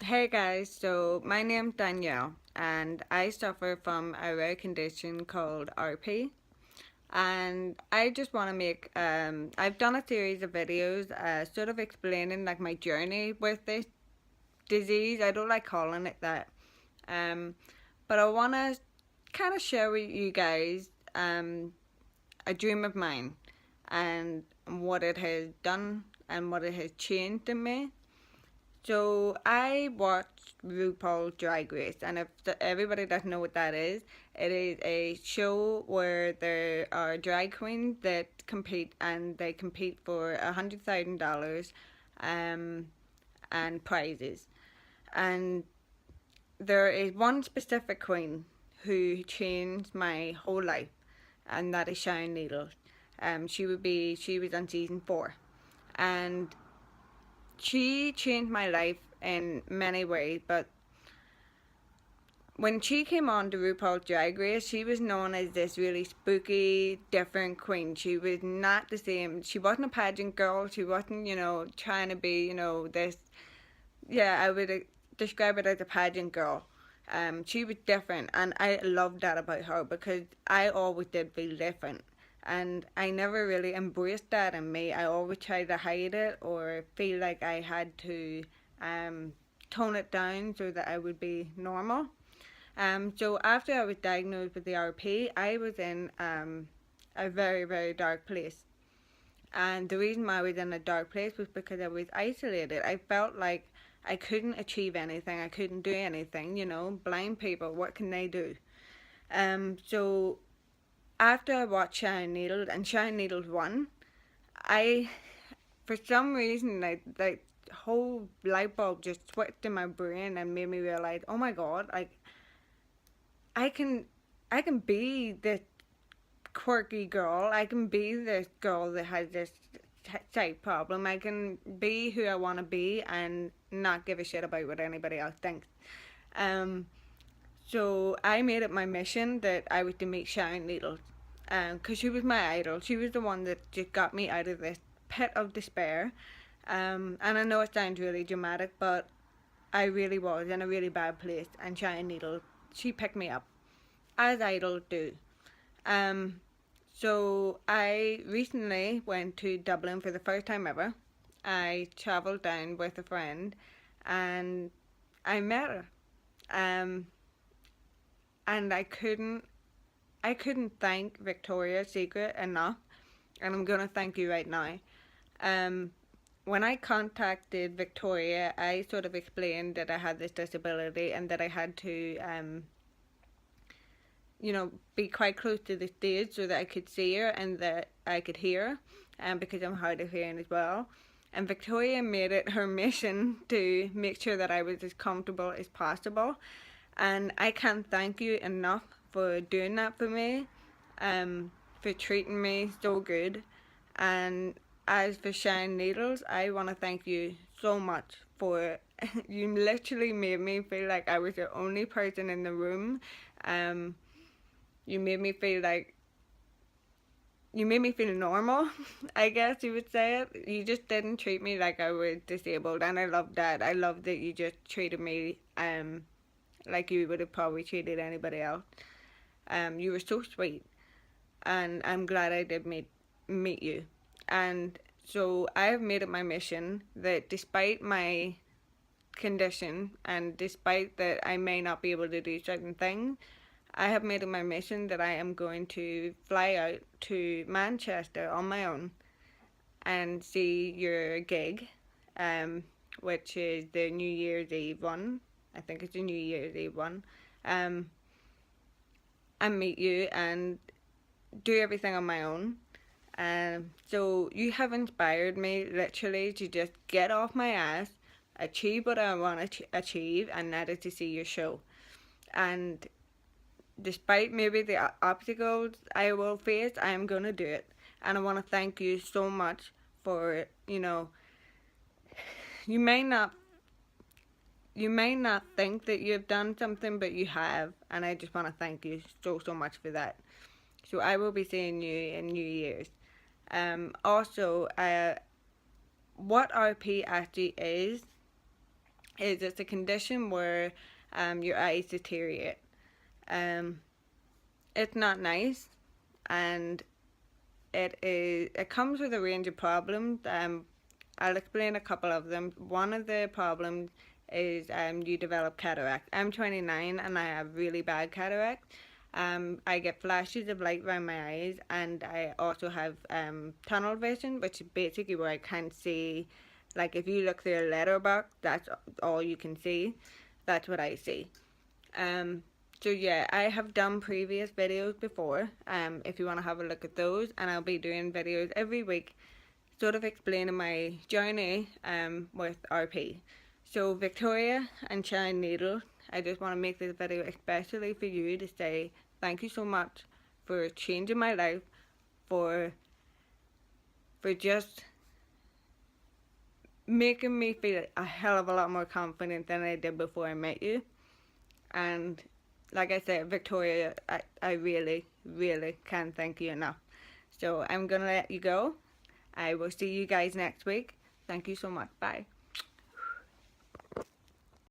Hey guys, so my name's Danielle and I suffer from a rare condition called RP, and I just want to make I've done a series of videos sort of explaining like my journey with this disease. I don't like calling it that. Um but I want to kind of share with you guys a dream of mine and what it has done and what it has changed in me. So I watched RuPaul's Drag Race, and if everybody doesn't know what that is, it is a show where there are drag queens that compete, and they compete for $100,000, um, and prizes. And there is one specific queen who changed my whole life, and that is Sharon Needles. She was on season 4, and she changed my life in many ways, but when she came on to RuPaul's Drag Race, she was known as this really spooky, different queen. She was not the same. She wasn't a pageant girl. She wasn't, trying to be, this. Yeah, I would describe it as a pageant girl. She was different, and I loved that about her because I always did feel different. And I never really embraced that in me. I always tried to hide it or feel like I had to um, tone it down so that I would be normal. So after I was diagnosed with the RP, I was in a very, very dark place. And the reason why I was in a dark place was because I was isolated. I felt like I couldn't achieve anything. I couldn't do anything. Blind people, what can they do? So after I watched Sharon Needles and Sharon Needles won, I, for some reason, like whole light bulb just switched in my brain and made me realize, oh my god, like I can I can be this quirky girl. I can be this girl that has this type problem. I can be who I want to be and not give a shit about what anybody else thinks. Um, so I made it my mission that I was to meet Sharon Needles, because she was my idol. She was the one that just got me out of this pit of despair. And I know it sounds really dramatic, but I really was in a really bad place, and Sharon Needles, she picked me up, as idols do. Um, so I recently went to Dublin for the first time ever. I travelled down with a friend, and I met her. Um, and I couldn't thank Victoria's Secret enough, and I'm gonna thank you right now. Um, when I contacted Victoria, I sort of explained that I had this disability and that I had to be quite close to the stage so that I could see her and that I could hear her, because I'm hard of hearing as well. And Victoria made it her mission to make sure that I was as comfortable as possible. And I can't thank you enough for doing that for me, for treating me so good. And as for Shine Needles, I want to thank you so much for you literally made me feel like I was the only person in the room. Um, you made me feel like you made me feel normal, I guess you would say it. You just didn't treat me like I was disabled, and I love that. I love that you just treated me like you would have probably treated anybody else. You were so sweet, and I'm glad I did meet you. And so I have made it my mission that despite my condition and despite that I may not be able to do certain things, I have made it my mission that I am going to fly out to Manchester on my own and see your gig, um, which is the New Year's Eve one. I think it's the New Year's Eve one. Um, and meet you and do everything on my own. So you have inspired me literally to just get off my ass, achieve what I want to achieve, and that is to see your show. And despite maybe the obstacles I will face, I am going to do it. And I want to thank you so much for, you may not you may not think that you've done something, but you have, and I just want to thank you so so much for that. So I will be seeing you in New Year's. Also, what RP actually is is it's a condition where your eyes deteriorate. Um, it's not nice, and it comes with a range of problems. I'll explain a couple of them. One of the problems is you develop cataract. I'm 29 and I have really bad cataract. I get flashes of light around my eyes, and I also have tunnel vision, which is basically where I can't see. Like if you look through a letterbox, that's all you can see. That's what I see. Um, so yeah, I have done previous videos before. If you want to have a look at those, and I'll be doing videos every week, sort of explaining my journey with RP. So Victoria and Sharon Needle, I just want to make this video especially for you to say thank you so much for changing my life, for just making me feel a hell of a lot more confident than I did before I met you. And like I said, Victoria, I really, really can't thank you enough. So I'm going to let you go. I will see you guys next week. Thank you so much. Bye.